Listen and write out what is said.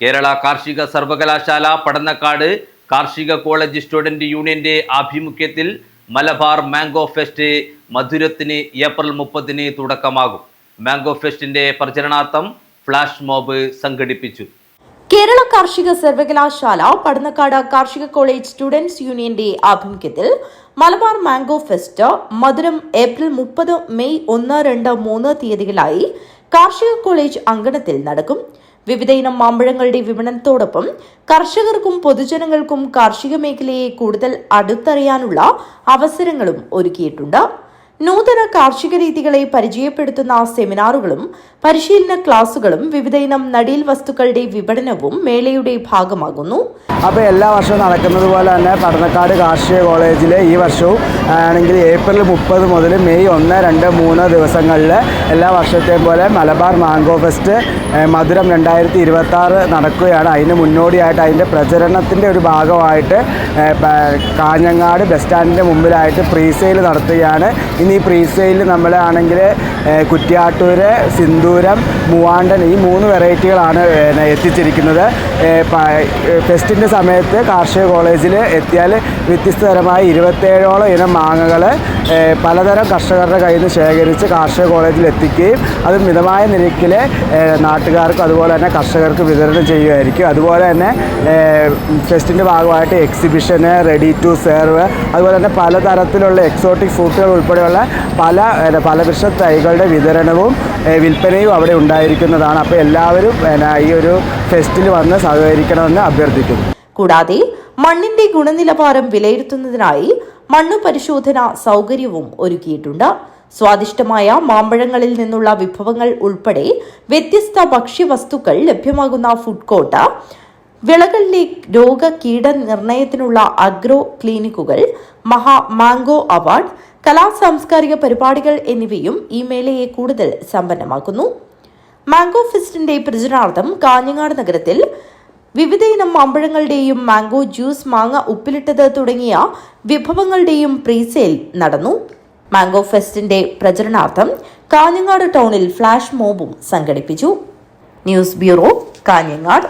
കേരള കാർഷിക സർവകലാശാല പടന്നക്കാട് കാർഷിക കോളേജ് സ്റ്റുഡന്റ് യൂണിയന്റെ ആഭിമുഖ്യത്തിൽ മലബാർ മാംഗോ ഫെസ്റ്റ് മധുരത്തിന് ഏപ്രിൽ 30-ന് തുടക്കമാകും. മാംഗോ ഫെസ്റ്റിന്റെ പ്രചരണാർത്ഥം ഫ്ലാഷ് മോബ് സംഘടിപ്പിച്ചു. കേരള കാർഷിക സർവകലാശാല പടന്നക്കാട് കാർഷിക കോളേജ് സ്റ്റുഡന്റ്സ് യൂണിയന്റെ ആഭിമുഖ്യത്തിൽ മലബാർ മാംഗോ ഫെസ്റ്റ് മധുരം ഏപ്രിൽ 30, മെയ് 1, 2, 3 തീയതികളായി കാർഷിക കോളേജ് അങ്കണത്തിൽ നടക്കും. വിവിധ ഇനം മാമ്പഴങ്ങളുടെ വിപണനത്തോടൊപ്പം കർഷകർക്കും പൊതുജനങ്ങൾക്കും കാർഷിക മേഖലയെ കൂടുതൽ അടുത്തറിയാനുള്ള അവസരങ്ങളും ഒരുക്കിയിട്ടുണ്ട്. നൂതന കാർഷിക രീതികളെ പരിചയപ്പെടുത്തുന്ന സെമിനാറുകളും പരിശീലന ക്ലാസുകളും വിവിധ ഇനം നടീൽ വസ്തുക്കളുടെ വിപണനവും മേളയുടെ ഭാഗമാകുന്നു. അപ്പോൾ എല്ലാ വർഷവും നടക്കുന്നത് പോലെ തന്നെ പടന്നക്കാട് കാർഷിക കോളേജിൽ ഈ വർഷവും ആണെങ്കിൽ ഏപ്രിൽ 30 മുതൽ മെയ് 1, 2, 3 ദിവസങ്ങളിൽ എല്ലാ വർഷത്തെയും പോലെ മലബാർ മാംഗോ ഫെസ്റ്റ് മധുരം 2026 നടക്കുകയാണ്. അതിന് മുന്നോടിയായിട്ട് അതിൻ്റെ പ്രചരണത്തിൻ്റെ ഒരു ഭാഗമായിട്ട് കാഞ്ഞങ്ങാട് ബസ് സ്റ്റാൻഡിൻ്റെ മുമ്പിലായിട്ട് പ്രീസെയിൽ നടത്തുകയാണ്. ഇനി ഈ പ്രീസെയിൽ നമ്മളാണെങ്കിൽ കുറ്റ്യാട്ടൂര്, സിന്ദൂരം, മൂവാണ്ടൻ ഈ 3 വെറൈറ്റികളാണ് എത്തിച്ചിരിക്കുന്നത്. ഫെസ്റ്റിൻ്റെ സമയത്ത് കാർഷിക കോളേജിൽ എത്തിയാൽ വ്യത്യസ്തതരമായ 27ഓളം ഇനം മാങ്ങകൾ പലതരം കർഷകരുടെ കയ്യിൽ നിന്ന് ശേഖരിച്ച് കാർഷിക കോളേജിൽ എത്തിക്കുകയും അത് മിതമായ നിരക്കിൽ നാട്ടുകാർക്കും അതുപോലെ തന്നെ കർഷകർക്ക് വിതരണം ചെയ്യുകയായിരിക്കും. അതുപോലെ തന്നെ ഫെസ്റ്റിൻ്റെ ഭാഗമായിട്ട് എക്സിബിഷന്, റെഡി ടു സെർവ്, അതുപോലെ തന്നെ പലതരത്തിലുള്ള എക്സോട്ടിക് ഫ്രൂട്ടുകൾ ഉൾപ്പെടെയുള്ള പല വൃക്ഷ തൈകളുടെ വിതരണവും വിൽപ്പനയും അവിടെ ഉണ്ടായിരിക്കുന്നതാണ്. അപ്പോൾ എല്ലാവരും ഈ ഒരു ഫെസ്റ്റിൽ വന്ന് സഹകരിക്കണമെന്ന് അഭ്യർത്ഥിക്കുന്നു. കൂടാതെ മണ്ണിന്റെ ഗുണനിലവാരം വിലയിരുത്തുന്നതിനായി മണ്ണ് പരിശോധന സൗകര്യവും ഒരുക്കിയിട്ടുണ്ട്. സ്വാദിഷ്ടമായ മാമ്പഴങ്ങളിൽ നിന്നുള്ള വിഭവങ്ങൾ ഉൾപ്പെടെ വ്യത്യസ്ത ഭക്ഷ്യവസ്തുക്കൾ ലഭ്യമാകുന്ന ഫുഡ് കോർട്ട്, വിളകളിലെ രോഗ കീടനിർണയത്തിനുള്ള അഗ്രോ ക്ലിനിക്കുകൾ, മാംഗോ അവാർഡ്, കലാസാംസ്കാരിക പരിപാടികൾ എന്നിവയും ഈ മേളയെ കൂടുതൽ സമ്പന്നമാക്കുന്നു. മാംഗോ ഫെസ്റ്റിന്റെ പ്രചരണാർത്ഥം കാഞ്ഞങ്ങാട് നഗരത്തിൽ വിവിധ ഇനം മാമ്പഴങ്ങളുടെയും മാംഗോ ജ്യൂസ്, മാങ്ങ ഉപ്പിലിട്ടത് തുടങ്ങിയ വിഭവങ്ങളുടെയും പ്രീസെയിൽ നടന്നു. മാംഗോ ഫെസ്റ്റിന്റെ പ്രചരണാർത്ഥം കാഞ്ഞങ്ങാട് ടൗണിൽ ഫ്ലാഷ് മോബും സംഘടിപ്പിച്ചു. News bureau, Kanhangad.